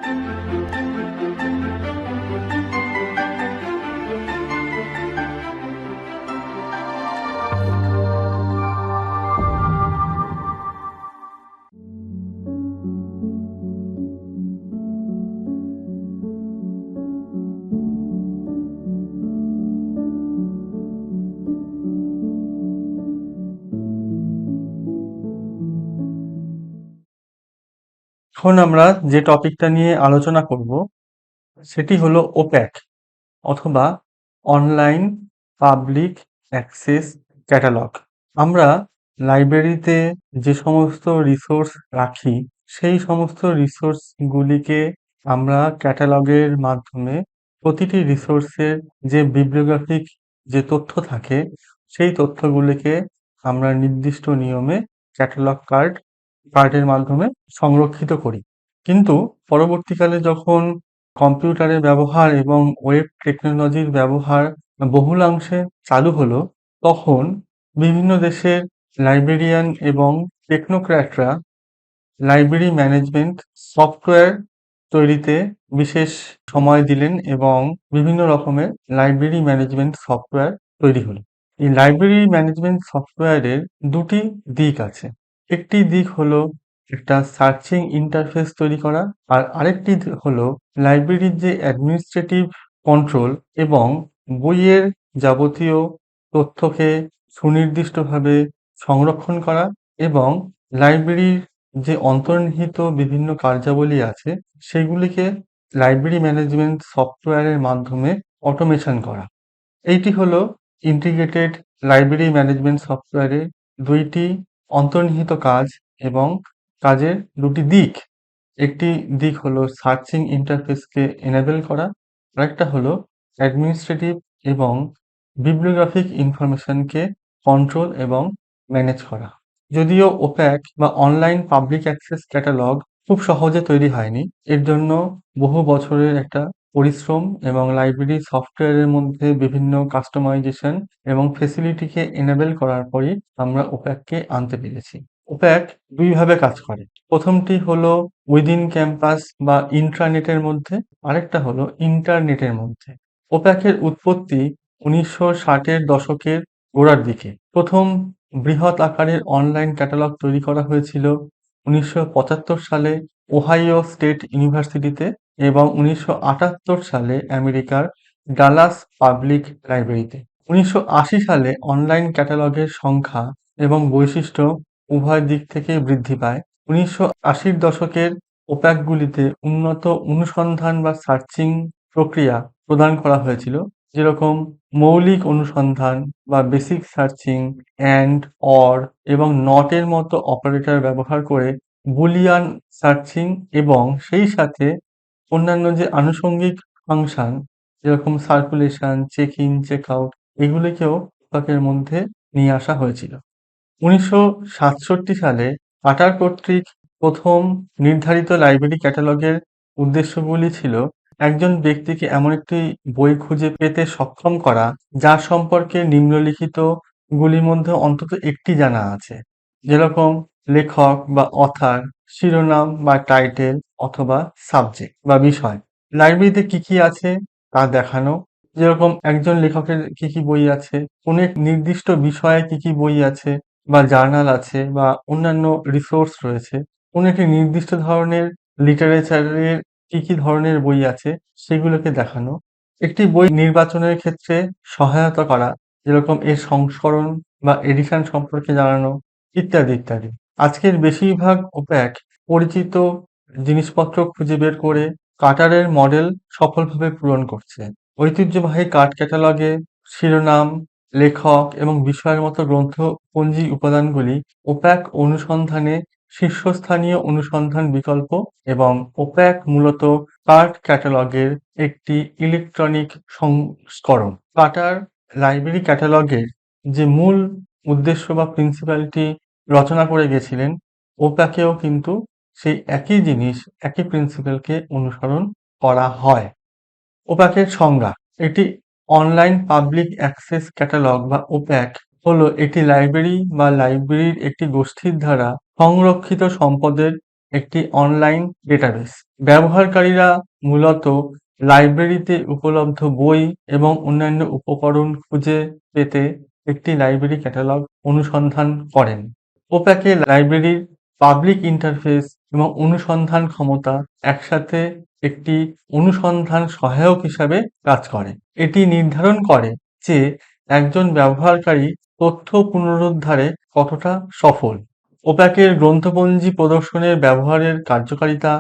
এখন আমরা যে টপিকটা নিয়ে আলোচনা করব সেটি হলো ওপ্যাক অথবা অনলাইন পাবলিক অ্যাক্সেস ক্যাটালগ। আমরা লাইব্রেরিতে যে সমস্ত রিসোর্স রাখি সেই সমস্ত রিসোর্সগুলিকে আমরা ক্যাটালগের মাধ্যমে প্রতিটি রিসোর্সের যে বিব্লিওগ্রাফিক যে তথ্য থাকে সেই তথ্যগুলিকে আমরা নির্দিষ্ট নিয়মে ক্যাটালগ কার্ডের মাধ্যমে সংরক্ষিত করি। কিন্তু পরবর্তীকালে যখন কম্পিউটারের ব্যবহার এবং ওয়েব টেকনোলজির ব্যবহার বহুলাংশে চালু হলো, তখন বিভিন্ন দেশের লাইব্রেরিয়ান এবং টেকনোক্র্যাটরা লাইব্রেরি ম্যানেজমেন্ট সফটওয়্যার তৈরিতে বিশেষ সময় দিলেন এবং বিভিন্ন রকমের লাইব্রেরি ম্যানেজমেন্ট সফটওয়্যার তৈরি হলো। এই লাইব্রেরি ম্যানেজমেন্ট সফটওয়্যারের দুটি দিক আছে। একটি দিক হলো একটা সার্চিং ইন্টারফেস তৈরি করা, আর আরেকটি হলো লাইব্রেরির যে অ্যাডমিনিস্ট্রেটিভ কন্ট্রোল এবং বইয়ের যাবতীয় তথ্যকে সুনির্দিষ্টভাবে সংরক্ষণ করা এবং লাইব্রেরির যে অন্তর্নিহিত বিভিন্ন কার্যাবলী আছে সেগুলিকে লাইব্রেরি ম্যানেজমেন্ট সফটওয়্যারের মাধ্যমে অটোমেশন করা। এইটি হলো ইন্টিগ্রেটেড লাইব্রেরি ম্যানেজমেন্ট সফটওয়্যারের দুইটি অন্তর্নিহিত কাজ এবং কাজের দুটি দিক। একটি দিক হলো সার্চিং ইন্টারফেসকে এনেবল করা, আরেকটা হলো অ্যাডমিনিস্ট্রেটিভ এবং বিব্লিওগ্রাফিক ইনফরমেশনকে কন্ট্রোল এবং ম্যানেজ করা। যদিও ওপ্যাক বা অনলাইন পাবলিক অ্যাক্সেস ক্যাটালগ খুব সহজে তৈরি হয়নি, এর জন্য বহু বছরের একটা পরিশ্রম এবং লাইব্রেরি সফটওয়্যারের মধ্যে বিভিন্ন কাস্টমাইজেশন এবং ফেসিলিটিকে এনেবল করার পরই আমরা ওপ্যাককে আনতে পেরেছি। ওপ্যাক দুইভাবে কাজ করে। প্রথমটি হলো উইদিন ক্যাম্পাস বা ইন্ট্রানেটের মধ্যে, আরেকটা হলো ইন্টারনেটের মধ্যে। ওপ্যাকের উৎপত্তি 1960-এর দশকের গোড়ার দিকে। প্রথম বৃহৎ আকারের অনলাইন ক্যাটালগ তৈরি করা হয়েছিল 1975 সালে ওহাইও স্টেট ইউনিভার্সিটিতে এবং 1978 সালে আমেরিকার ডালাস পাবলিক লাইব্রেরিতে। 1980 সালে অনলাইন ক্যাটালগের সংখ্যা এবং বৈশিষ্ট্য উভয় দিক থেকে বৃদ্ধি পায়। 1980-র দশকের ওপ্যাকগুলিতে উন্নত অনুসন্ধান বা সার্চিং প্রক্রিয়া প্রদান করা হয়েছিল, যেরকম মৌলিক অনুসন্ধান বা বেসিক সার্চিং, অ্যান্ড, অর এবং নট এর মতো অপারেটর ব্যবহার করে বুলিয়ান সার্চিং এবং সেই সাথে অন্যান্য যে আনুষঙ্গিক ফাংশন যেরকম circulation, check in, check out এগুলিকেও ওপ্যাকের মধ্যে নিয়ে আসা হয়েছিল। 1967 সালে কাটার কর্তৃক প্রথম নির্ধারিত লাইব্রেরি ক্যাটালগের উদ্দেশ্যগুলি ছিল একজন ব্যক্তিকে এমন একটি বই খুঁজে পেতে সক্ষম করা যার সম্পর্কে নিম্নলিখিত গুলির মধ্যে অন্তত একটি জানা আছে, যেরকম লেখক বা অথার, শিরোনাম বা টাইটেল অথবা সাবজেক্ট বা বিষয়, লাইব্রেরিতে কি কি আছে তা দেখানো, যেরকম একজন লেখকের কি কি বই আছে, কোন এক নির্দিষ্ট বিষয়ে কি কি বই আছে বা জার্নাল আছে বা অন্যান্য রিসোর্স রয়েছে, কোন একটি নির্দিষ্ট ধরনের লিটারেচারের কি কি ধরনের বই আছে সেগুলোকে দেখানো, একটি বই নির্বাচনের ক্ষেত্রে সহায়তা করা, যেরকম এর সংস্করণ বা এডিশন সম্পর্কে জানানো ইত্যাদি ইত্যাদি। আজকের বেশিরভাগ ওপ্যাক পরিচিত জিনিসপত্র খুঁজে বের করে কাটারের মডেল সফলভাবে পূরণ করছে। ঐতিহ্যবাহী কার্ড ক্যাটালগে শিরোনাম, লেখক এবং বিষয়ের মতো গ্রন্থপঞ্জি উপাদানগুলি ওপ্যাক অনুসন্ধানে শীর্ষস্থানীয় অনুসন্ধান বিকল্প এবং ওপ্যাক মূলত কার্ড ক্যাটালগের একটি ইলেকট্রনিক সংস্করণ। কাটার লাইব্রেরি ক্যাটালগের যে মূল উদ্দেশ্য বা প্রিন্সিপালটি রচনা করে গেছিলেন, ওপ্যাকেও কিন্তু সেই একই জিনিস, একই প্রিন্সিপালকে অনুসরণ করা হয়। ওপ্যাকের সংজ্ঞা: এটি অনলাইন পাবলিক অ্যাক্সেস ক্যাটালগ বা ওপ্যাক হলো একটি লাইব্রেরি বা লাইব্রেরির একটি গোষ্ঠীর দ্বারা সংরক্ষিত সম্পদের একটি অনলাইন ডেটাবেস। ব্যবহারকারীরা মূলত লাইব্রেরিতে উপলব্ধ বই এবং অন্যান্য উপকরণ খুঁজে পেতে একটি লাইব্রেরি ক্যাটালগ অনুসন্ধান করেন। ওপ্যাকে লাইব্রেরির পাবলিক ইন্টারফেস এবং অনুসন্ধান ক্ষমতা একসাথে একটি অনুসন্ধান সহায়ক হিসাবে কাজ করে। এটি নির্ধারণ করে যে একজন ব্যবহারকারী তথ্য পুনরুদ্ধারে কতটা সফল। ওপ্যাকের গ্রন্থপঞ্জি প্রদর্শনের ব্যবহারের কার্যকারিতা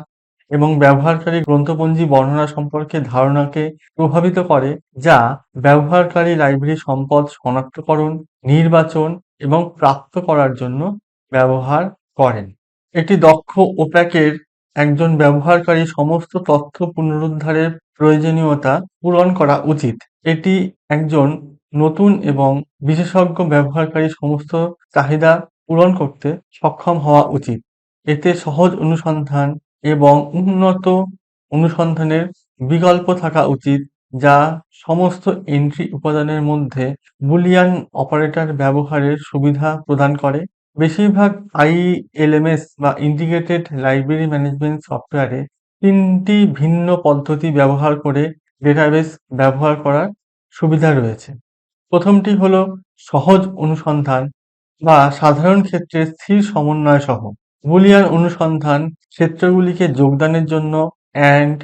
এবং ব্যবহারকারী গ্রন্থপঞ্জি বর্ণনা সম্পর্কে ধারণাকে প্রভাবিত করে, যা ব্যবহারকারী লাইব্রেরি সম্পদ শনাক্তকরণ, নির্বাচন এবং প্রাপ্ত করার জন্য ব্যবহার করেন। একটি দক্ষ ওপ্যাকের একজন ব্যবহারকারী সমস্ত তথ্য পুনরুদ্ধারের প্রয়োজনীয়তা পূরণ করা উচিত। এটি একজন নতুন এবং বিশেষজ্ঞ ব্যবহারকারী সমস্ত চাহিদা পূরণ করতে সক্ষম হওয়া উচিত। এতে সহজ অনুসন্ধান এবং উন্নত অনুসন্ধানের বিকল্প থাকা উচিত, যা সমস্ত এন্ট্রি উপাদানের মধ্যে বুলিয়ান অপারেটর ব্যবহারের সুবিধা প্রদান করে। বেশিরভাগ আইএলএমএস বা ইন্টিগ্রেটেড লাইব্রেরি ম্যানেজমেন্ট সফটওয়্যারে তিনটি ভিন্ন পদ্ধতি ব্যবহার করে ডেটাবেস ব্যবহার করার সুবিধা রয়েছে। প্রথমটি হলো সহজ অনুসন্ধান বা সাধারণ ক্ষেত্রে স্থির সমন্বয় সহ। বুলিয়ান অনুসন্ধান ক্ষেত্রগুলিকে যোগদানের জন্য অ্যান্ড,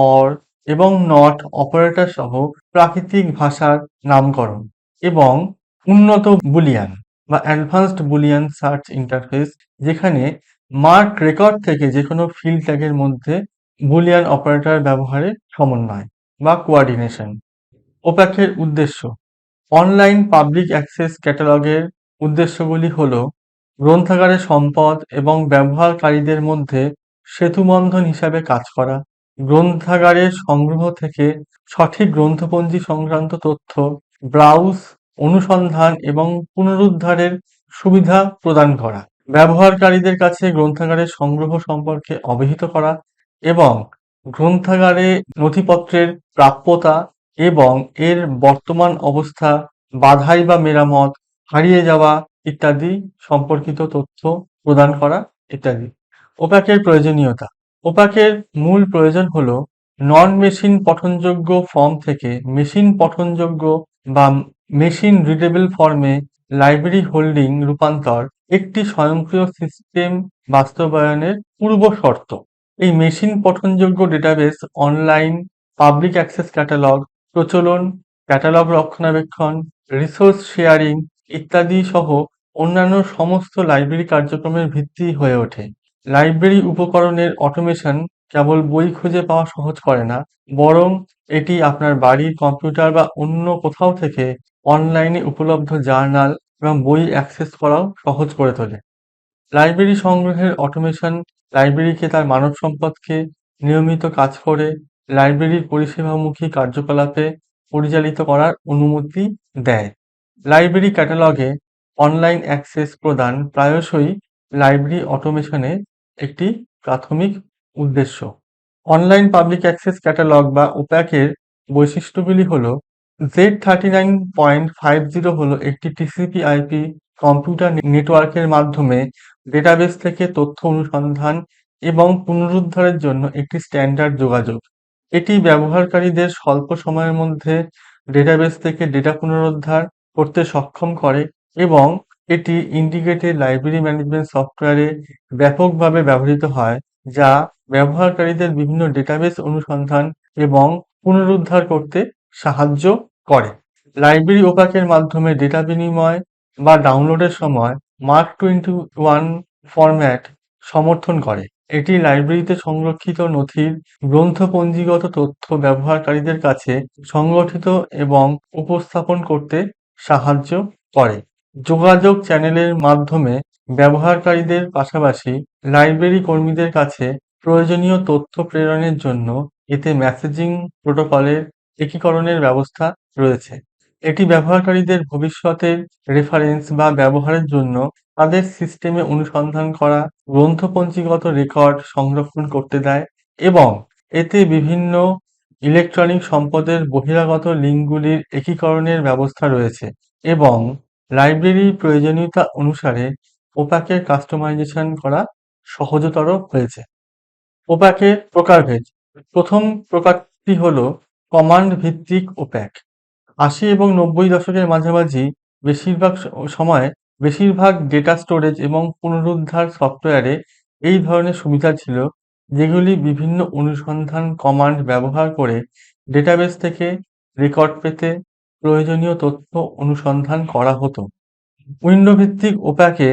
অর এবং নট অপারেটর সহ প্রাকৃতিক ভাষার নামকরণ এবং উন্নত বুলিয়ান বা অ্যাডভান্সড বুলিয়ান সার্চ ইন্টারফেস, যেখানে মার্ক রেকর্ড থেকে যেকোনো ফিল্ড ট্যাগের মধ্যে বুলিয়ান অপারেটর ব্যবহারের সমন্বয় বা কোঅর্ডিনেশন। ওপ্যাকের উদ্দেশ্য। অনলাইন পাবলিক অ্যাক্সেস ক্যাটালগের উদ্দেশ্যগুলি হল গ্রন্থাগারের সম্পদ এবং ব্যবহারকারীদের মধ্যে সেতুবন্ধন হিসাবে কাজ করা, গ্রন্থাগারের সংগ্রহ থেকে সঠিক গ্রন্থপঞ্জি সংক্রান্ত তথ্য ব্রাউজ, অনুসন্ধান এবং পুনরুদ্ধারের সুবিধা প্রদান করা, ব্যবহারকারীদের কাছে গ্রন্থাগারের সংগ্রহ সম্পর্কে অবহিত করা এবং গ্রন্থাগারে নথিপত্রের প্রাপ্যতা এবং এর বর্তমান অবস্থা, বাধাই বা মেরামত, হারিয়ে যাওয়া ইত্যাদি সম্পর্কিত তথ্য প্রদান করা ইত্যাদি। ওপ্যাকের প্রয়োজনীয়তা। ওপ্যাকের মূল প্রয়োজন হল নন মেশিন পঠনযোগ্য ফর্ম থেকে মেশিন পঠনযোগ্য বা মেশিন রিডেবল ফর্মে লাইব্রেরি হোল্ডিং রূপান্তর একটি স্বয়ংক্রিয় সিস্টেম বাস্তবায়নের পূর্ব শর্ত। এই মেশিন পঠনযোগ্য database online public access catalogue প্রচলন, ক্যাটালগ রক্ষণাবেক্ষণ, রিসোর্স শেয়ারিং ইত্যাদি সহ অন্যান্য সমস্ত লাইব্রেরি কার্যক্রমের ভিত্তি হয়ে ওঠে। লাইব্রেরি উপকরণের অটোমেশন কেবল বই খুঁজে পাওয়া সহজ করে না, বরং এটি আপনার বাড়ির কম্পিউটার বা অন্য কোথাও থেকে অনলাইনে উপলব্ধ জার্নাল এবং বই অ্যাক্সেস করাও সহজ করে তোলে। লাইব্রেরি সংগ্রহের অটোমেশন লাইব্রেরিকে তার মানব সম্পদকে নিয়মিত কাজ করে লাইব্রেরির পরিষেবামুখী কার্যকলাপে পরিচালিত করার অনুমতি দেয়। লাইব্রেরি ক্যাটালগে অনলাইন অ্যাক্সেস প্রদান প্রায়শই লাইব্রেরি অটোমেশনের একটি প্রাথমিক উদ্দেশ্য। অনলাইন পাবলিক অ্যাক্সেস ক্যাটালগ বা ওপ্যাকের বৈশিষ্ট্যগুলি হল Z39.50 হল একটি TCP/IP কম্পিউটার নেটওয়ার্কের মাধ্যমে ডেটাবেস থেকে তথ্য অনুসন্ধান এবং পুনরুদ্ধারের জন্য একটি স্ট্যান্ডার্ড যোগাযোগ। এটি ব্যবহারকারীদের স্বল্প সময়ের মধ্যে ডেটাবেস থেকে ডেটা পুনরুদ্ধার করতে সক্ষম করে এবং এটি ইন্টিগ্রেটেড লাইব্রেরি ম্যানেজমেন্ট সফটওয়্যারে ব্যাপকভাবে ব্যবহৃত হয়, যা ব্যবহারকারীদের বিভিন্ন ডেটাবেস অনুসন্ধান এবং পুনরুদ্ধার করতে সাহায্য করে। লাইব্রেরি ওপ্যাকের মাধ্যমে ডেটা বিনিময় বা ডাউনলোডের সময় মার্ক 21 ফরম্যাট সমর্থন করে। এটি লাইব্রেরিতে সংরক্ষিত নথির গ্রন্থপঞ্জিগত তথ্য ব্যবহারকারীদের কাছে সংগঠিত এবং উপস্থাপন করতে সাহায্য করে। যোগাযোগ চ্যানেলের মাধ্যমে ব্যবহারকারীদের পাশাপাশি লাইব্রেরি কর্মীদের কাছে প্রয়োজনীয় তথ্য প্রেরণের জন্য এতে মেসেজিং প্রোটোকলের একীকরণের ব্যবস্থা রয়েছে। এটি ব্যবহারকারীদের ভবিষ্যতের রেফারেন্স বা ব্যবহারের জন্য তাদের সিস্টেমে অনুসন্ধান করা গ্রন্থপঞ্জিগত রেকর্ড সংরক্ষণ করতে দেয় এবং এতে বিভিন্ন ইলেকট্রনিক সম্পদের বহিরাগত লিঙ্কগুলির একীকরণের ব্যবস্থা রয়েছে এবং লাইব্রেরির প্রয়োজনীয়তা অনুসারে ওপ্যাকের কাস্টমাইজেশন করা সহজতর হয়েছে। ওপ্যাকের প্রকারভেদ। প্রথম প্রকারটি হলো কমান্ড ভিত্তিক ওপ্যাক। ৮০ এবং ৯০ দশকের মাঝামাঝি বেশিরভাগ সময়ে বেশিরভাগ ডেটা স্টোরেজ এবং পুনরুদ্ধার সফটওয়্যারে এই ধরনের সুবিধা ছিল, যেগুলি বিভিন্ন অনুসন্ধান কমান্ড ব্যবহার করে ডেটাবেস থেকে রেকর্ড পেতে প্রয়োজনীয় তথ্য অনুসন্ধান করা হতো। উইন্ডো ভিত্তিক ওপ্যাকে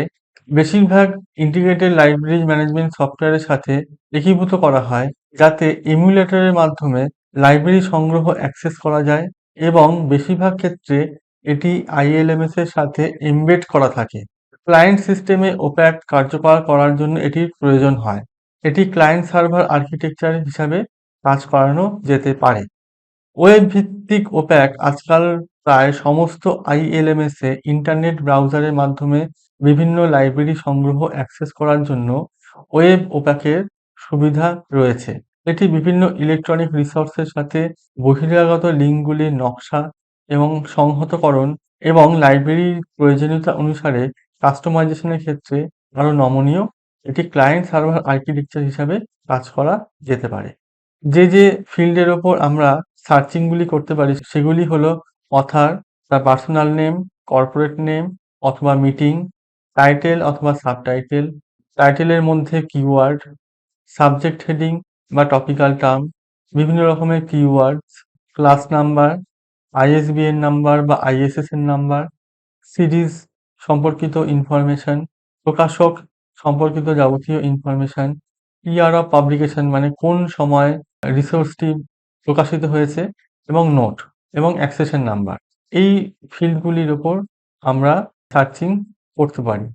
বেশিরভাগ ইন্টিগ্রেটেড লাইব্রেরি ম্যানেজমেন্ট সফটওয়্যারের সাথে একীভূত করা হয়, যাতে এমুলেটরের মাধ্যমে লাইব্রেরি সংগ্রহ অ্যাক্সেস করা যায় এবং বেশিরভাগ ক্ষেত্রে এটি আইএলএমএস এর সাথে এমবেড করা থাকে। ক্লায়েন্ট সিস্টেমে ওপ্যাক কার্যকর করার জন্য এটির প্রয়োজন হয়। এটি ক্লায়েন্ট সার্ভার আর্কিটেকচার হিসাবে কাজ করানো যেতে পারে। ওয়েব ভিত্তিক ওপ্যাক আজকাল প্রায় সমস্ত আইএলএমএস এ ইন্টারনেট ব্রাউজারের মাধ্যমে বিভিন্ন লাইব্রেরি সংগ্রহ অ্যাক্সেস করার জন্য ওয়েব ওপ্যাকের সুবিধা রয়েছে। এটি বিভিন্ন ইলেকট্রনিক রিসোর্সের সাথে বহিরাগত লিঙ্কগুলির নকশা এবং সংহতকরণ এবং লাইব্রেরির প্রয়োজনীয়তা অনুসারে কাস্টমাইজেশনের ক্ষেত্রে আরও নমনীয়। এটি ক্লায়েন্ট সার্ভার আর্কিটেকচার হিসাবে কাজ করা যেতে পারে। যে ফিল্ডের ওপর আমরা সার্চিংগুলি করতে পারি সেগুলি হলো অথর, তার পার্সোনাল নেম, কর্পোরেট নেম অথবা মিটিং, টাইটেল অথবা সাবটাইটেল, টাইটেলের মধ্যে কিওয়ার্ড, সাবজেক্ট হেডিং বা টপিক্যাল টার্ম, বিভিন্ন রকমের keywords, class number, ISBN number বা আইএসএসএন নাম্বার, সিরিজ সম্পর্কিত ইনফরমেশন, প্রকাশক সম্পর্কিত যাবতীয় ইনফরমেশন, ইয়ার অফ পাবলিকেশন মানে কোন সময় রিসোর্সটি প্রকাশিত হয়েছে, এবং নোট এবং অ্যাক্সেশন নাম্বার। এই ফিল্ডগুলির ওপর আমরা সার্চিং করতে পারি।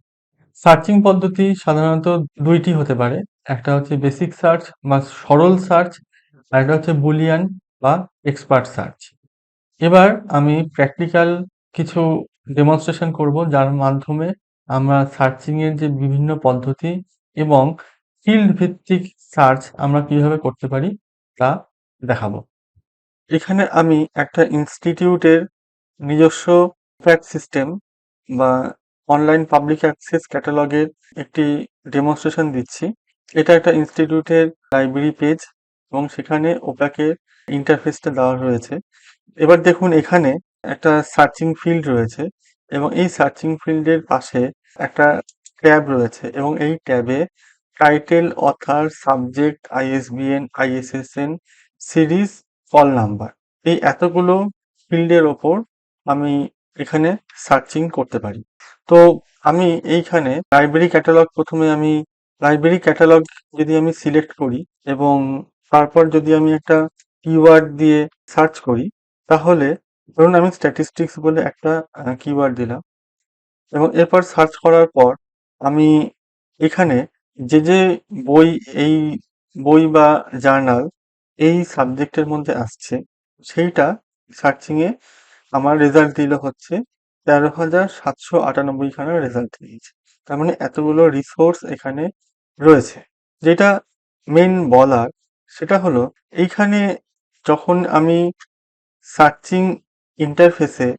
সার্চিং পদ্ধতি সাধারণত দুইটি হতে পারে। একটা হচ্ছে বেসিক সার্চ বা সরল সার্চ, আর একটা হচ্ছে বুলিয়ান বা এক্সপার্ট সার্চ। এবার আমি প্র্যাকটিক্যাল কিছু ডেমনস্ট্রেশন করব, যার মাধ্যমে আমরা সার্চিং এর যে বিভিন্ন পদ্ধতি এবং ফিল্ড ভিত্তিক সার্চ আমরা কিভাবে করতে পারি তা দেখাবো। এখানে আমি একটা ইনস্টিটিউটের নিজস্ব ট্র্যাক সিস্টেম বা অনলাইন পাবলিক অ্যাক্সেস ক্যাটালগের একটি ডেমনস্ট্রেশন দিচ্ছি। এটা একটা ইনস্টিটিউটের লাইব্রেরি পেজ এবং সেখানে ওপ্যাকের ইন্টারফেসটা দেওয়া রয়েছে। এবার দেখুন, এখানে একটা সার্চিং ফিল্ড রয়েছে এবং এই সার্চিং ফিল্ডের পাশে একটা ট্যাব রয়েছে এবং এই ট্যাবে title, author, subject, ISBN, ISSN, series, call number, এই এতগুলো ফিল্ডের ওপর আমি এখানে সার্চিং করতে পারি। তো আমি এইখানে লাইব্রেরি ক্যাটালগ, প্রথমে আমি লাইব্রেরি ক্যাটালগ যদি আমি সিলেক্ট করি এবং তারপর যদি আমি একটা কিওয়ার্ড দিয়ে সার্চ করি, তাহলে ধরুন আমি স্ট্যাটিস্টিক্স বলে একটা কিওয়ার্ড দিলাম এবং এরপর সার্চ করার পর আমি এখানে যে বই, এই বই বা জার্নাল এই সাবজেক্টের মধ্যে আসছে, সেইটা সার্চিংয়ে আমার রেজাল্ট দিল হচ্ছে ১৩,৭৯৮ খানা রেজাল্ট দিয়েছে। তার মানে এতগুলো রিসোর্স এখানে রয়েছে। যেটা মেন বলার সেটা হলো, এইখানে যখন আমি সার্চিং ইন্টারফেসে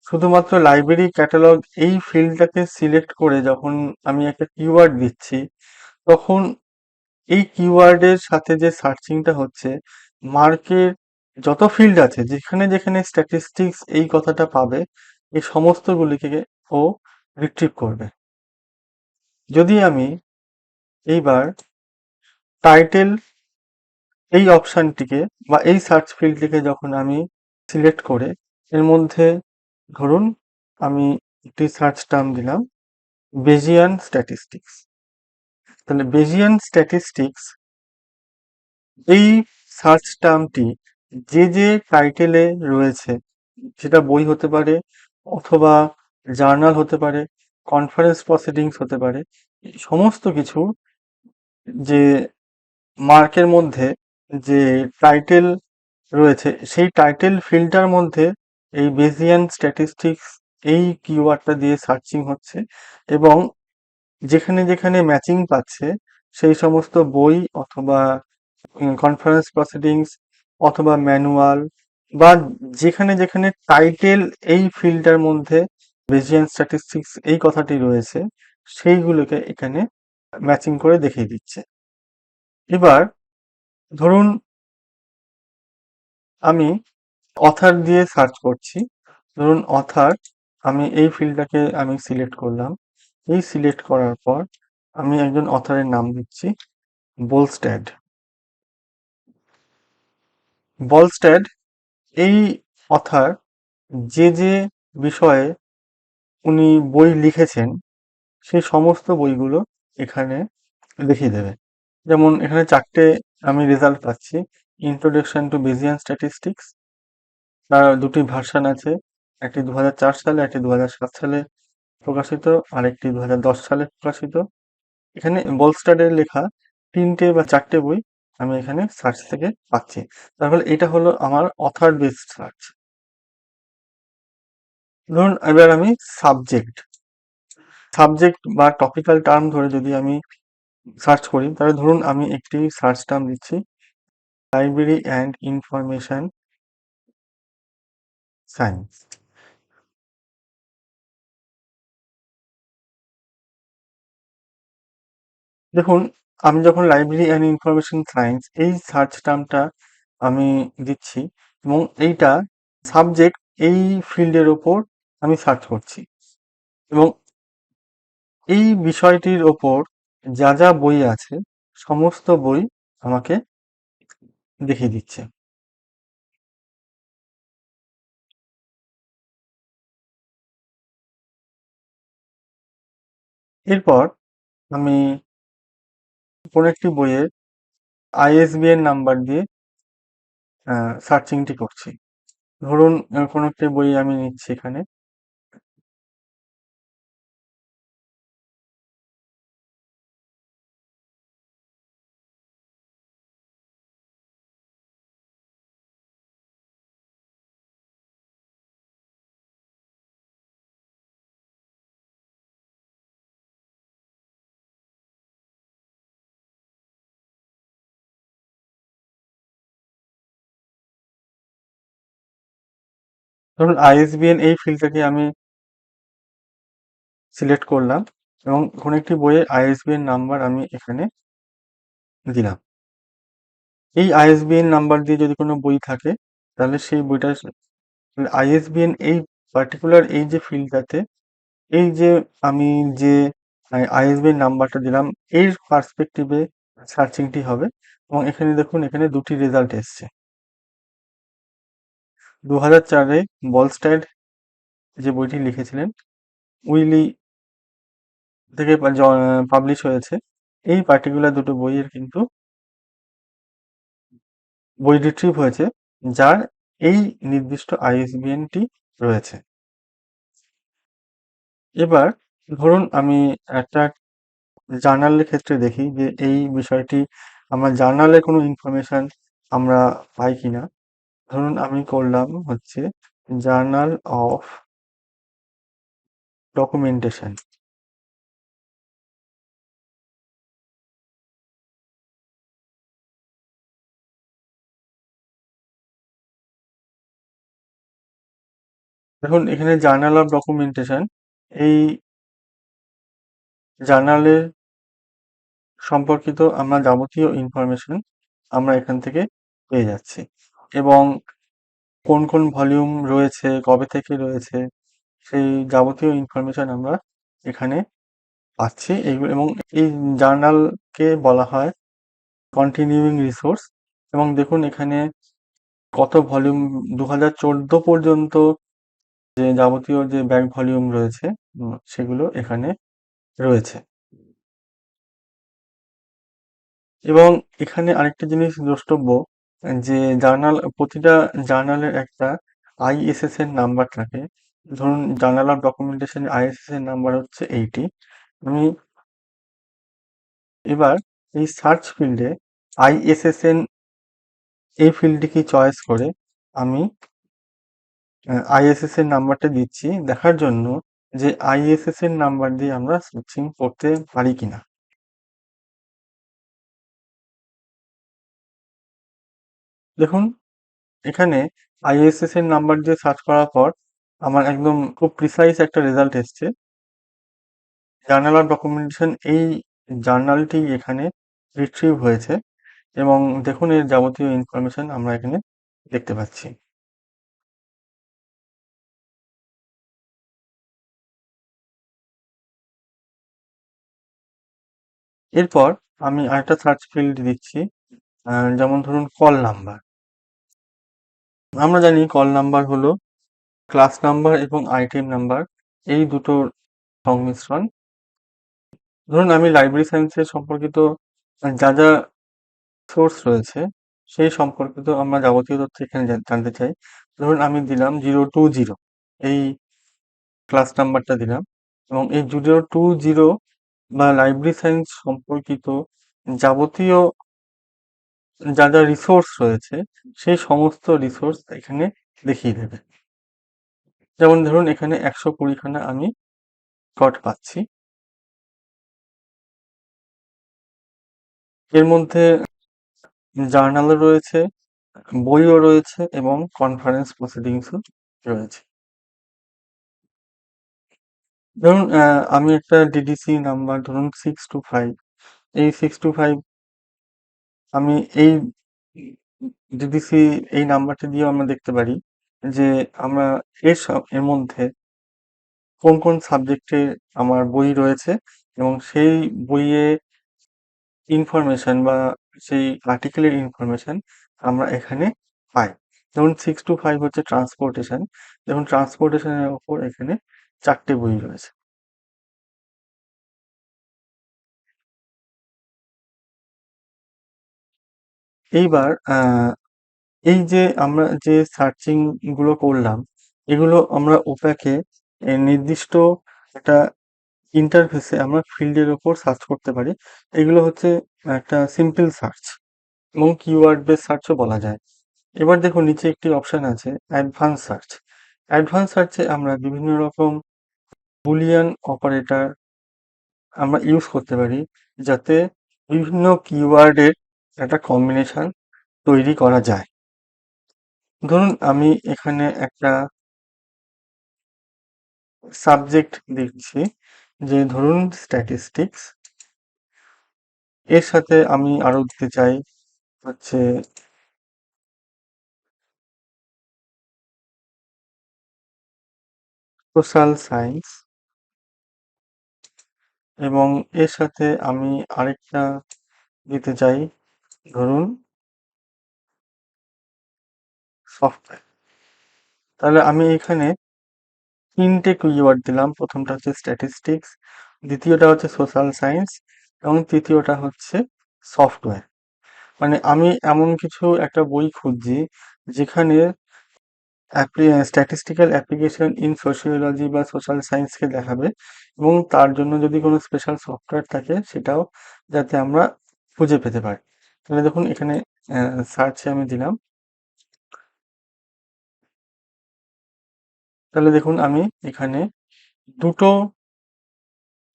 শুধুমাত্র লাইব্রেরি ক্যাটালগ এই ফিল্ডটাকে সিলেক্ট করে যখন আমি একটা কিওয়ার্ড দিচ্ছি, তখন এই কিওয়ার্ডের সাথে যে সার্চিংটা হচ্ছে, মার্কের যত ফিল্ড আছে যেখানে যেখানে স্ট্যাটিস্টিক্স এই কথাটা পাবে, এই সমস্তগুলিকে ও রিট্রিভ করবে। যদি আমি এইবার টাইটেল এই অপশানটিকে বা এই সার্চ ফিল্ডটিকে যখন আমি সিলেক্ট করে এর মধ্যে ধরুন আমি একটি সার্চ টার্ম দিলাম বেজিয়ান স্ট্যাটিস্টিক্স, তাহলে বেজিয়ান স্ট্যাটিস্টিক্স এই সার্চ টার্মটি যে টাইটেলে রয়েছে, সেটা বই হতে পারে অথবা জার্নাল হতে পারে, কনফারেন্স প্রসিডিংস হতে পারে, সমস্ত কিছু যে মার্কের মধ্যে যে টাইটেল রয়েছে, সেই টাইটেল ফিল্ডটার মধ্যে এই বেজিয়ান স্ট্যাটিস্টিক্স এই কিওয়ার্ডটা দিয়ে সার্চিং হচ্ছে এবং যেখানে যেখানে ম্যাচিং পাচ্ছে সেই সমস্ত বই অথবা কনফারেন্স প্রসিডিংস অথবা ম্যানুয়াল বা যেখানে যেখানে টাইটেল এই ফিল্ডটার মধ্যে বেজিয়ান স্ট্যাটিস্টিক্স এই কথাটি রয়েছে, সেইগুলোকে এখানে ম্যাচিং করে দেখিয়ে দিচ্ছে। এবার ধরুন আমি অথার দিয়ে সার্চ করছি। ধরুন অথার, আমি এই ফিল্ডটাকে আমি সিলেক্ট করলাম। এই সিলেক্ট করার পর আমি একজন অথারের নাম দিচ্ছি বোলস্ট্যাড। বলস্ট্যাড এই অথার যে বিষয়ে উনি বই লিখেছেন সেই সমস্ত বইগুলো এখানে দেখিয়ে দেবে। যেমন এখানে ৪ টে আমি রেজাল্ট পাচ্ছি। ইন্ট্রোডাকশন টু বেজিয়ান স্ট্যাটিস্টিক্স, তার ২ টি ভার্সন আছে। একটি ২০০৪ সালে, একটি ২০০৭ সালে প্রকাশিত, আরেকটি ২০১০ সালে প্রকাশিত। এখানে বোলস্ট্যাডের লেখা ৩ টে বা ৪ টে বই আমি এখানে সার্চ থেকে পাচ্ছি। তাহলে এটা হলো আমার অথর বেসড সার্চ। ধরুন এবার আমি সাবজেক্ট সাবজেক্ট বা টপিক্যাল টার্ম ধরে যদি আমি সার্চ করি, তাহলে ধরুন আমি একটি সার্চ টার্ম দিচ্ছি লাইব্রেরি অ্যান্ড ইনফরমেশন সায়েন্স। দেখুন আমি যখন লাইব্রেরি অ্যান্ড ইনফরমেশন সায়েন্স এই সার্চ টার্মটা আমি দিচ্ছি এবং এইটা সাবজেক্ট এই ফিল্ডের ওপর আমি সার্চ করছি এবং এই বিষয়টির ওপর যা যা বই আছে সমস্ত বই আমাকে দেখিয়ে দিচ্ছে। এরপর আমি কোনো একটি বইয়ের আইএসবিএন নাম্বার দিয়ে সার্চিংটি করছি। ধরুন কোনো একটি বই আমি নিচ্ছি এখানে। ধরুন আইএসবিএন এই ফিল্ডটাকে আমি সিলেক্ট করলাম এবং কোনো একটি বইয়ের আইএসবিএন নাম্বার আমি এখানে দিলাম। এই আইএসবিএন নাম্বার দিয়ে যদি কোনো বই থাকে তাহলে সেই বইটার আইএসবিএন এই পার্টিকুলার এই যে ফিল্ডটাতে এই যে আমি যে আইএসবিএন নাম্বারটা দিলাম এর পার্সপেক্টিভে সার্চিংটি হবে এবং এখানে দেখুন এখানে ২ টি রেজাল্ট এসছে। ২০০৪ এ বলস্ট্যাড যে বইটি লিখেছিলেন উইলি থেকে পাবলিশ হয়েছে। এই পার্টিকুলার দুটো বইয়ের কিন্তু বই রিট্রিভ হয়েছে যার এই নির্দিষ্ট আইএসবিএনটি রয়েছে। এবার ধরুন আমি একটা জার্নালের ক্ষেত্রে দেখি যে এই বিষয়টি আমার জার্নালে কোনো ইনফরমেশন আমরা পাই কিনা। ধরুন আমি করলাম হচ্ছে জার্নাল অফ ডকুমেন্টেশন। দেখুন এখানে জার্নাল অফ ডকুমেন্টেশন এই জার্নালের সম্পর্কিত আমরা যাবতীয় ইনফরমেশন আমরা এখান থেকে পেয়ে যাচ্ছি এবং কোন কোন ভলিউম রয়েছে, কবে থেকে রয়েছে সেই যাবতীয় ইনফরমেশন আমরা এখানে পাচ্ছি। এইগুলো এবং এই জার্নালকে বলা হয় কন্টিনিউইং রিসোর্স এবং দেখুন এখানে কত ভলিউম ২০১৪ পর্যন্ত যে যাবতীয় যে ব্যাক ভলিউম রয়েছে সেগুলো এখানে রয়েছে। এবং এখানে আরেকটা জিনিস দ্রষ্টব্য যে প্রতিটা জার্নালের একটা আইএসএসএন নাম্বার থাকে। ধরুন journal of documentation ISSN number হচ্ছে 80। আমি এবার এই সার্চ ফিল্ডে আইএসএসএন এই ফিল্ডটিকে চয়েস করে আমি আইএসএসএন নাম্বারটা দিচ্ছি দেখার জন্য যে আইএসএসএন নাম্বার দিয়ে আমরা সার্চিং করতে পারি কিনা। দেখুন এখানে আইএসএসএন নাম্বার দিয়ে সার্চ করার পর আমার একদম খুব প্রিসাইজ একটা রেজাল্ট এসছে। জার্নাল অফ ডকুমেন্টেশন এই জার্নালটি এখানে রিট্রিভ হয়েছে এবং দেখুন এর যাবতীয় ইনফরমেশন আমরা এখানে দেখতে পাচ্ছি। এরপর আমি আরেকটা সার্চ ফিল্ড দিচ্ছি, যেমন ধরুন কল নাম্বার। আমরা জানি কল নাম্বার হলো ক্লাস নাম্বার এবং আইটেম নাম্বার, এই দুটোর সংমিশ্রণ। ধরুন আমি লাইব্রেরি সায়েন্সের সম্পর্কিত যা যা সোর্স রয়েছে সেই সম্পর্কিত আমরা যাবতীয় তথ্য এখানে জানতে চাই। ধরুন আমি দিলাম 020, এই ক্লাস নাম্বারটা দিলাম এবং এই 020 বা লাইব্রেরি সায়েন্স সম্পর্কিত যাবতীয় যা যা রিসোর্স রয়েছে সেই সমস্ত রিসোর্স এখানে দেখিয়ে দেবে। যেমন ধরুন এখানে 120খানা আমি রেকর্ড পাচ্ছি। এর মধ্যে জার্নালও রয়েছে, বইও রয়েছে এবং কনফারেন্স প্রসিডিংসও রয়েছে। ধরুন আমি একটা ডিডিসি নাম্বার ধরুন 625, এই 625 আমি এই ডিডিসি এই নাম্বারটি দিয়েও আমরা দেখতে পারি যে আমরা এর মধ্যে কোন কোন সাবজেক্টে আমার বই রয়েছে এবং সেই বইয়ে ইনফরমেশন বা সেই আর্টিকেলের ইনফরমেশন আমরা এখানে পাই। যেমন 625 হচ্ছে ট্রান্সপোর্টেশন, যেমন ট্রান্সপোর্টেশনের ওপর এখানে 4টে বই রয়েছে। এইবার এই যে আমরা যে সার্চিং গুলো করলাম, এগুলো আমরা ওপ্যাকে নির্দিষ্ট একটা ইন্টারফেসে আমরা ফিল্ডের ওপর সার্চ করতে পারি। এগুলো হচ্ছে একটা সিম্পল সার্চ এবং কিওয়ার্ড বেস সার্চও বলা যায়। এবার দেখুন নিচে একটি অপশন আছে অ্যাডভান্স সার্চ। অ্যাডভান্স সার্চে আমরা বিভিন্ন রকম বুলিয়ান অপারেটর আমরা ইউজ করতে পারি যাতে বিভিন্ন কিওয়ার্ডের একটা কম্বিনেশন তৈরি করা যায়। ধরুন আমি এখানে একটা সাবজেক্ট দিচ্ছি, যে ধরুন স্ট্যাটিস্টিক্স, এর সাথে আমি আরো দিতে চাই হচ্ছে সোশ্যাল সায়েন্স এবং এর সাথে আমি আরেকটা দিতে চাই ধরুন সফটওয়্যার। তাহলে আমি এখানে 3টে কিওয়ার্ড দিলাম। প্রথমটা হচ্ছে স্ট্যাটিস্টিক্স, দ্বিতীয়টা হচ্ছে সোশ্যাল সায়েন্স এবং তৃতীয়টা হচ্ছে সফটওয়্যার। মানে আমি এমন কিছু একটা বই খুঁজছি যেখানে স্ট্যাটিস্টিক্যাল অ্যাপ্লিকেশন ইন সোশিওলজি বা সোশ্যাল সায়েন্সকে দেখাবে এবং তার জন্য যদি কোনো স্পেশাল সফটওয়্যার থাকে সেটাও যাতে আমরা খুঁজে পেতে পারি। তাহলে দেখুন এখানে সার্চে আমি দিলাম, তাহলে দেখুন আমি এখানে দুটো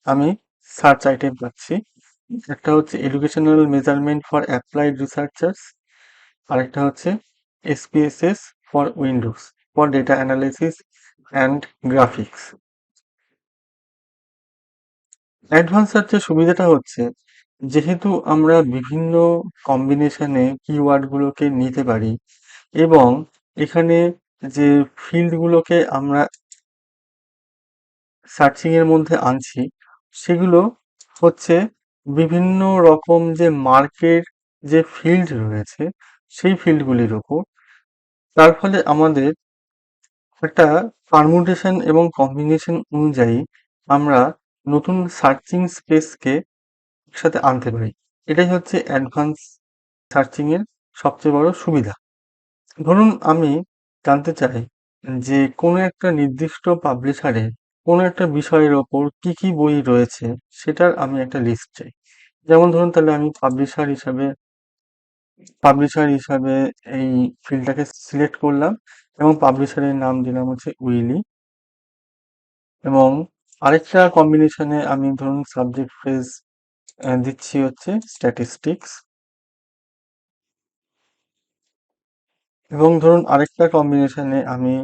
আমি সার্চ আইটেম পাচ্ছি। একটা হচ্ছে educational measurement for applied researchers, আরেকটা হচ্ছে SPSS for Windows for data analysis and graphics. Advance সার্চের সুবিধাটা হচ্ছে যেহেতু আমরা বিভিন্ন কম্বিনেশনে কিওয়ার্ডগুলোকে নিতে পারি এবং এখানে যে ফিল্ডগুলোকে আমরা সার্চিং এর মধ্যে আনছি সেগুলো হচ্ছে বিভিন্ন রকম যে মার্কের যে ফিল্ড রয়েছে সেই ফিল্ডগুলির উপর। তার ফলে আমাদের একটা পারমুটেশন এবং কম্বিনেশন অনুযায়ী আমরা নতুন সার্চিং স্পেসকে একসাথে আনতে পারি। এটাই হচ্ছে অ্যাডভান্স সার্চিং এর সবচেয়ে বড় সুবিধা। ধরুন আমি জানতে চাই যে কোনো একটা নির্দিষ্ট পাবলিশারে কোনো একটা বিষয়ের ওপর কি কি বই রয়েছে সেটার আমি একটা লিস্ট চাই। যেমন ধরুন তাহলে আমি পাবলিশার হিসাবে এই ফিল্ডটাকে সিলেক্ট করলাম এবং পাবলিশারের নাম দিলাম হচ্ছে উইলি এবং আরেকটা কম্বিনেশনে আমি ধরুন সাবজেক্ট ফ্রেজ দিচ্ছি হচ্ছে স্ট্যাটিস্টিক্স এবং ধরুন আরেকটা কম্বিনেশনে আমি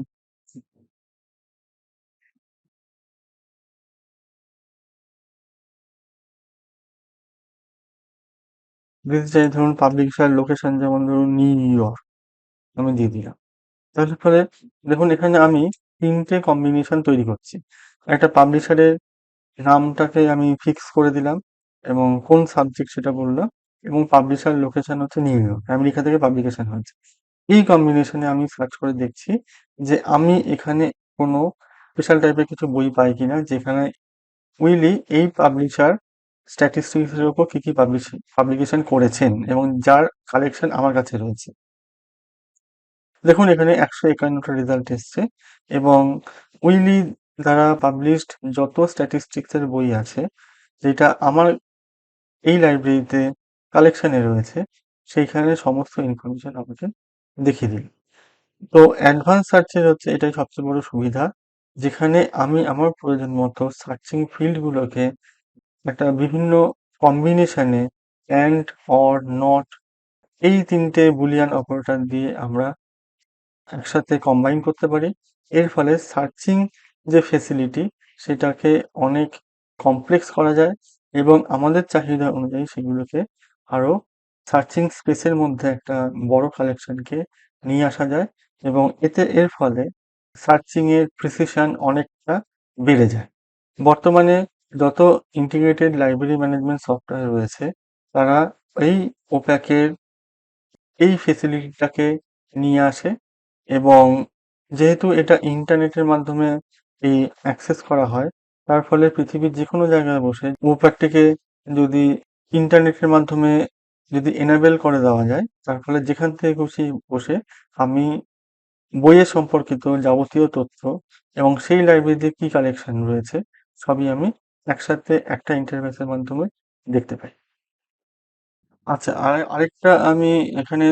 দিতে চাই ধরুন পাবলিশার লোকেশন, যেমন ধরুন নিউ ইয়র্ক আমি দিয়ে দিলাম। তাহলে ফলে দেখুন এখানে আমি ৩ টে কম্বিনেশন তৈরি করছি। একটা পাবলিশারের নামটাকে আমি ফিক্স করে দিলাম এবং কোন সাবজেক্ট সেটা বললাম, এবং পাবলিশার লোকেশন হচ্ছে নিউ ইয়র্ক, আমেরিকা থেকে পাবলিকেশন হয়েছে। এই কম্বিনেশনে আমি সার্চ করে দেখছি যে আমি এখানে কোনো স্পেশাল টাইপের কিছু বই পাই কিনা, যেখানে উইলি এই পাবলিশার স্ট্যাটিস্টিক্স এর উপর কি কি পাবলিকেশন করেছেন এবং যার কালেকশন আমার কাছে রয়েছে। দেখুন এখানে 151টা রেজাল্ট এসছে, এবং উইলি দ্বারা পাবলিশড যত স্ট্যাটিস্টিক্স এর বই আছে, যেটা আমার এই লাইব্রেরিতে কালেকশনে রয়েছে, সেইখানে সমস্ত ইনফরমেশন আমাকে দেখিয়ে দিল। তো অ্যাডভান্স সার্চের হচ্ছে এটাই সবচেয়ে বড় সুবিধা, যেখানে আমি আমার প্রয়োজন মতো সার্চিং ফিল্ডগুলোকে একটা বিভিন্ন কম্বিনেশনে অ্যান্ড, অর, নট, এই ৩ টে বুলিয়ান অপারেটর দিয়ে আমরা একসাথে কম্বাইন করতে পারি। এর ফলে সার্চিং যে ফেসিলিটি, সেটাকে অনেক কমপ্লেক্স করা যায় এবং আমাদের চাহিদা অনুযায়ী সেগুলোকে আরো সার্চিং স্পেসের মধ্যে একটা বড় কালেকশনকে নিয়ে আসা যায়, এবং এর ফলে সার্চিং এর প্রিসিশন অনেকটা বেড়ে যায়। বর্তমানে যত ইন্টিগ্রেটেড লাইব্রেরি ম্যানেজমেন্ট সফটওয়্যার রয়েছে, তারা এই ওপ্যাকের এই ফেসিলিটিটাকে নিয়ে আসে, এবং যেহেতু এটা ইন্টারনেটের মাধ্যমে অ্যাক্সেস করা হয়, তার ফলে পৃথিবীর যে কোনো জায়গায় বসে ওপ্যাকটিকে যদি ইন্টারনেটের মাধ্যমে যদি এনেবল করে দেওয়া যায়, তার ফলে যেখান থেকে খুশি বসে আমি বইয়ের সম্পর্কিত যাবতীয় তথ্য এবং সেই লাইব্রেরিতে কি কালেকশন রয়েছে, সবই আমি একসাথে একটা ইন্টারফেসের মাধ্যমে দেখতে পাই। আচ্ছা, আরেকটা আমি এখানে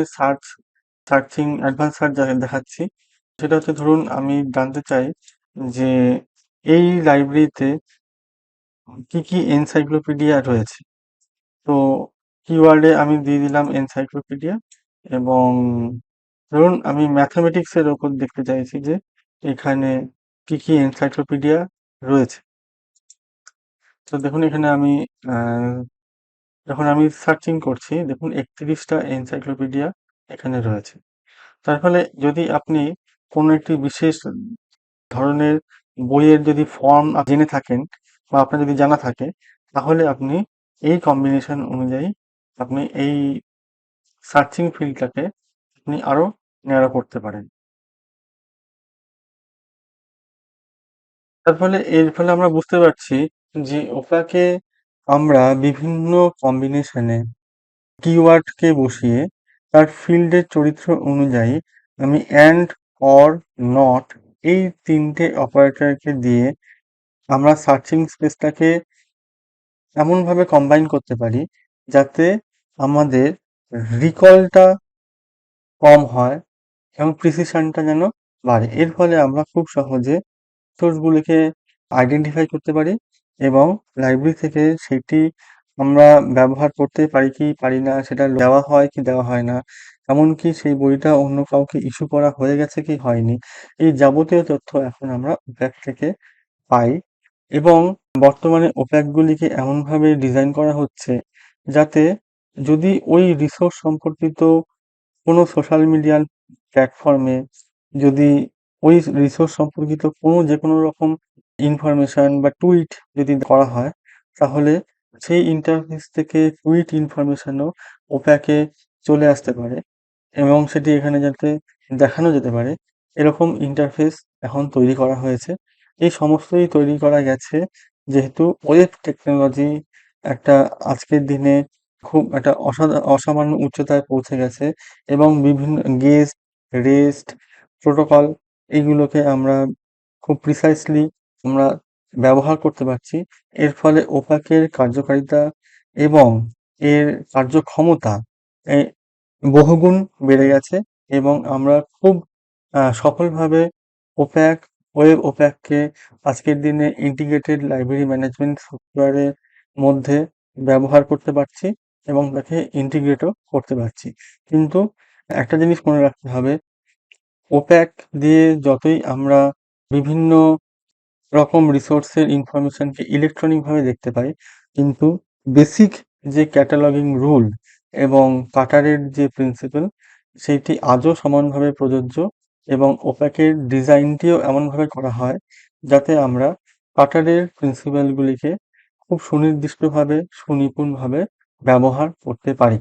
সার্চিং অ্যাডভান্স সার্চ দেখাচ্ছি। সেটা হচ্ছে ধরুন আমি জানতে চাই যে এই লাইব্রেরিতে কি কি এনসাইক্লোপিডিয়া রয়েছে। তো কিওয়ার্ডে আমি দিয়ে দিলাম এনসাইক্লোপিডিয়া, এবং ধরুন আমি ম্যাথামেটিক্স এর ওপর দেখতে চাইছি যে এখানে কি কি এনসাইক্লোপিডিয়া রয়েছে। তো দেখুন এখানে আমি আহ, যখন আমি সার্চিং করছি, দেখুন ৩১টা এনসাইক্লোপিডিয়া এখানে রয়েছে। তার ফলে যদি আপনি কোনো একটি বিশেষ ধরনের বইয়ের যদি ফর্ম জেনে থাকেন বা আপনার যদি জানা থাকে, তাহলে আপনি এই কম্বিনেশন অনুযায়ী আপনি এই সার্চিং ফিল্ডটাকে আপনি আরো ন্যারো করতে পারেন। এর ফলে আমরা বুঝতে পারছি যে ওটাকে আমরা বিভিন্ন কম্বিনেশনে কিওয়ার্ডকে বসিয়ে তার ফিল্ডের চরিত্র অনুযায়ী আমি অ্যান্ড, অর, নট, এই ৩ টে অপারেটরকে দিয়ে আমরা সার্চিং স্পেসটাকে এমনভাবে কম্বাইন করতে পারি যাতে আমাদের রিকলটা কম হয় এবং প্রিসিশনটা যেন বাড়ে। এর ফলে আমরা খুব সহজে সোর্সগুলিকে আইডেন্টিফাই করতে পারি, এবং লাইব্রেরি থেকে সেটি আমরা ব্যবহার করতে পারি কি পারি না, সেটা দেওয়া হয় কি দেওয়া হয় না, এমনকি সেই বইটা অন্য কাউকে ইস্যু করা হয়ে গেছে কি হয়নি, এই যাবতীয় তথ্য এখন আমরা ওপ্যাক থেকে পাই। এবং বর্তমানে ওপ্যাকগুলিকে এমনভাবে ডিজাইন করা হচ্ছে যাতে যদি ওই রিসোর্স সম্পর্কিত কোনো সোশ্যাল মিডিয়ার প্ল্যাটফর্মে যদি ওই রিসোর্স সম্পর্কিত যেকোনো রকম ইনফরমেশন বা টুইট যদি করা হয়, তাহলে সেই ইন্টারফেস থেকে টুইট ইনফরমেশনও ওপ্যাকে চলে আসতে পারে, এবং সেটি এখানে যাতে দেখানো যেতে পারে, এরকম ইন্টারফেস এখন তৈরি করা হয়েছে। এই সমস্তই তৈরি করা গেছে যেহেতু ওয়েব টেকনোলজি একটা আজকের দিনে খুব একটা অসামান্য উচ্চতায় পৌঁছে গেছে, এবং বিভিন্ন গেস্ট, রেস্ট, প্রোটোকল, এইগুলোকে আমরা খুব প্রিসাইসলি আমরা ব্যবহার করতে পারছি। এর ফলে ওপ্যাকের কার্যকারিতা এবং এর কার্যক্ষমতা এ বহুগুণ বেড়ে গেছে, এবং আমরা খুব সফলভাবে ওপ্যাক, ওপ্যাককে আজকের দিনে ইন্টিগ্রেটেড লাইব্রেরি ম্যানেজমেন্ট সফটওয়্যারের মধ্যে ব্যবহার করতে পারছি এবং তাকে ইন্টিগ্রেটও করতে পারছি। কিন্তু একটা জিনিস মনে রাখতে হবে, ওপ্যাক দিয়ে যতই আমরা বিভিন্ন রকম রিসোর্সের ইনফরমেশনকে ইলেকট্রনিক ভাবে দেখতে পাই, কিন্তু বেসিক যে ক্যাটালগিং রুল, এবং কাটারের যে প্রিন্সিপাল সেইটি আজও সমানভাবে প্রযোজ্য এবং ওপ্যাকের ডিজাইনটিও এমনভাবে করা হয় যাতে আমরা কাটারের প্রিন্সিপালগুলিকে খুব সুনির্দিষ্টভাবে সুনিপুণভাবে ব্যবহার করতে পারি।